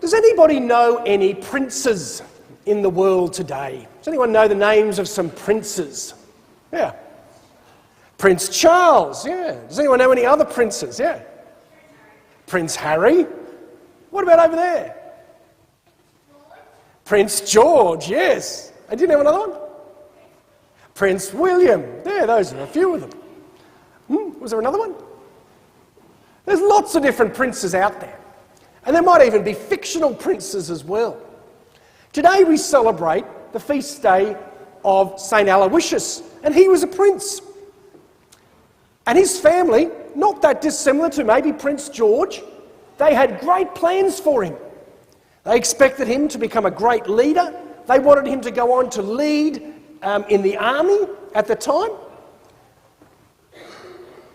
Does anybody know any princes in the world today? Does anyone know the names of some princes? Yeah. Prince Charles, yeah. Does anyone know any other princes? Yeah. Prince Harry. What about over there? Prince George, yes. I didn't have another one. Prince William. Yeah, those are a few of them. Was there another one? There's lots of different princes out there. And there might even be fictional princes as well. Today we celebrate the feast day of St. Aloysius, and he was a prince. And his family, not that dissimilar to maybe Prince George, they had great plans for him. They expected him to become a great leader. They wanted him to go on to lead in the army at the time.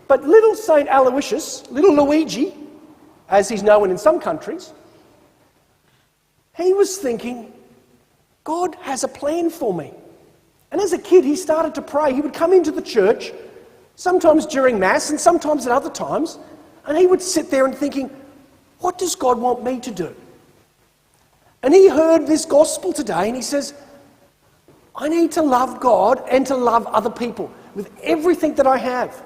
But little St. Aloysius, little Luigi, as he's known in some countries, he was thinking, God has a plan for me. And as a kid, he started to pray. He would come into the church, sometimes during Mass and sometimes at other times, and he would sit there and thinking, what does God want me to do? And he heard this gospel today and he says, I need to love God and to love other people with everything that I have.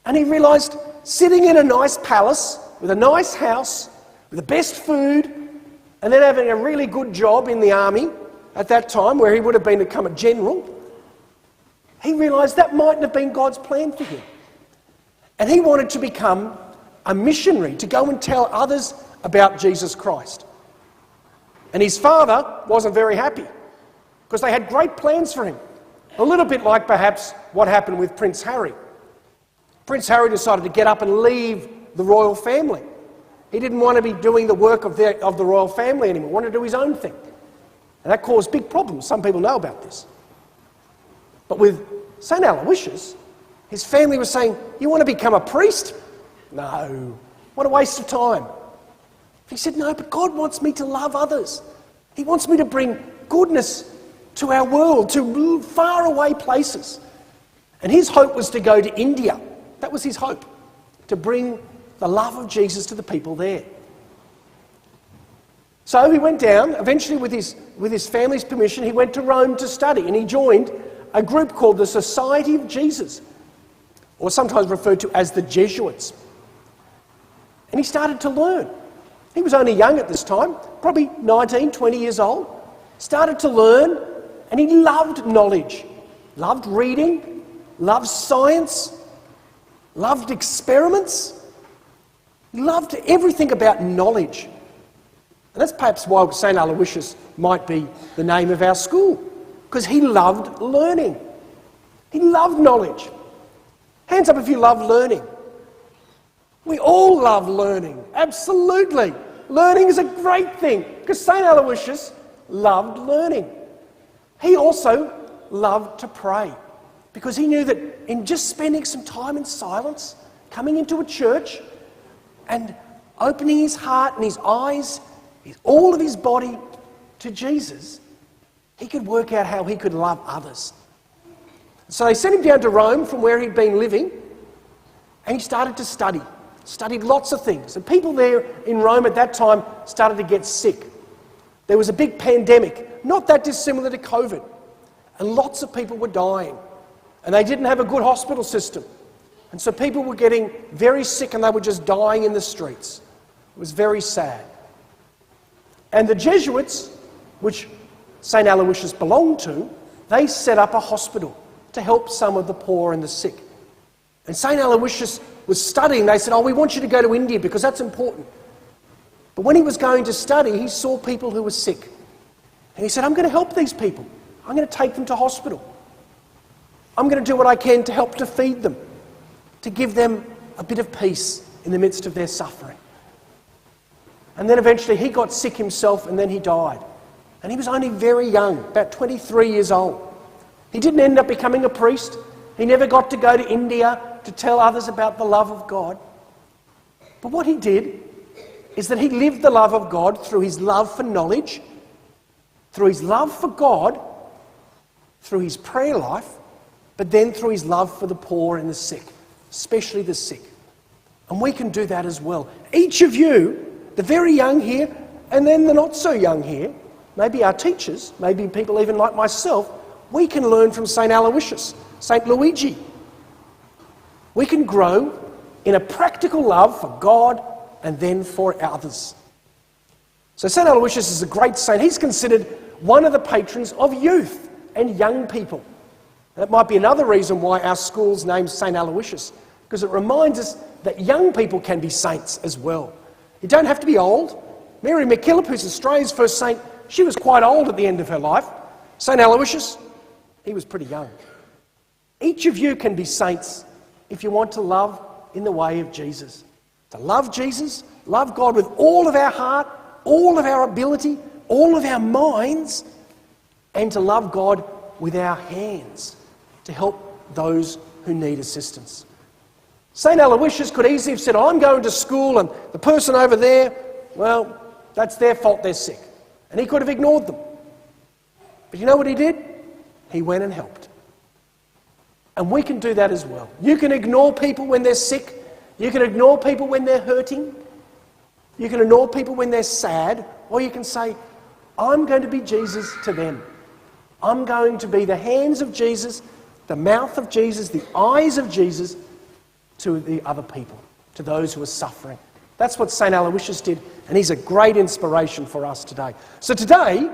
And he realised sitting in a nice palace with a nice house, with the best food, and then having a really good job in the army at that time where he would have become a general, he realised that mightn't have been God's plan for him. And he wanted to become a missionary, to go and tell others about Jesus Christ. And his father wasn't very happy because they had great plans for him. A little bit like perhaps what happened with Prince Harry. Prince Harry decided to get up and leave the royal family. He didn't want to be doing the work of the royal family anymore. He wanted to do his own thing. And that caused big problems. Some people know about this. But with St. Aloysius, his family was saying, you want to become a priest? No. What a waste of time. He said, no, but God wants me to love others. He wants me to bring goodness to our world, to far away places. And his hope was to go to India. That was his hope, to bring the love of Jesus to the people there. So he went down, eventually with his family's permission, he went to Rome to study, and he joined a group called the Society of Jesus, or sometimes referred to as the Jesuits. And he started to learn. He was only young at this time, probably 19, 20 years old. Started to learn, and he loved knowledge, loved reading, loved science, loved experiments, loved everything about knowledge. And that's perhaps why St. Aloysius might be the name of our school, because he loved learning. He loved knowledge. Hands up if you love learning. We all love learning, absolutely. Learning is a great thing, because St. Aloysius loved learning. He also loved to pray, because he knew that in just spending some time in silence, coming into a church and opening his heart and his eyes, all of his body to Jesus, he could work out how he could love others. So they sent him down to Rome from where he'd been living, and he started to study. Studied lots of things. And people there in Rome at that time started to get sick. There was a big pandemic, not that dissimilar to COVID. And lots of people were dying. And they didn't have a good hospital system. And so people were getting very sick and they were just dying in the streets. It was very sad. And the Jesuits, which St. Aloysius belonged to, they set up a hospital to help some of the poor and the sick. And St. Aloysius was studying. They said, we want you to go to India because that's important. But when he was going to study, he saw people who were sick. And he said, I'm going to help these people. I'm going to take them to hospital. I'm going to do what I can to help to feed them, to give them a bit of peace in the midst of their suffering. And then eventually he got sick himself and then he died. And he was only very young, about 23 years old. He didn't end up becoming a priest. He never got to go to India to tell others about the love of God. But what he did is that he lived the love of God through his love for knowledge, through his love for God, through his prayer life, but then through his love for the poor and the sick, especially the sick. And we can do that as well. Each of you, the very young here, And then the not so young here, maybe our teachers, maybe people even like myself, we can learn from St. Aloysius, St. Luigi. We can grow in a practical love for God and then for others. So St. Aloysius is a great saint. He's considered one of the patrons of youth and young people. That might be another reason why our school's named St. Aloysius, because it reminds us that young people can be saints as well. You don't have to be old. Mary MacKillop, who's Australia's first saint, she was quite old at the end of her life. St. Aloysius, he was pretty young. Each of you can be saints if you want to love in the way of Jesus. To love Jesus, love God with all of our heart, all of our ability, all of our minds, and to love God with our hands to help those who need assistance. St. Aloysius could easily have said, I'm going to school and the person over there, well, that's their fault, they're sick. And he could have ignored them. But you know what he did? He went and helped. And we can do that as well. You can ignore people when they're sick. You can ignore people when they're hurting. You can ignore people when they're sad. Or you can say, I'm going to be Jesus to them. I'm going to be the hands of Jesus, the mouth of Jesus, the eyes of Jesus to the other people, to those who are suffering. That's what St. Aloysius did, and he's a great inspiration for us today. So today,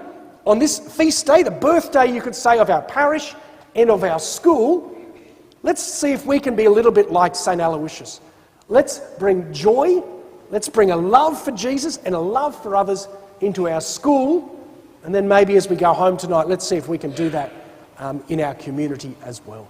on this feast day, the birthday, you could say, of our parish and of our school, let's see if we can be a little bit like St. Aloysius. Let's bring joy, let's bring a love for Jesus and a love for others into our school, and then maybe as we go home tonight, let's see if we can do that in our community as well.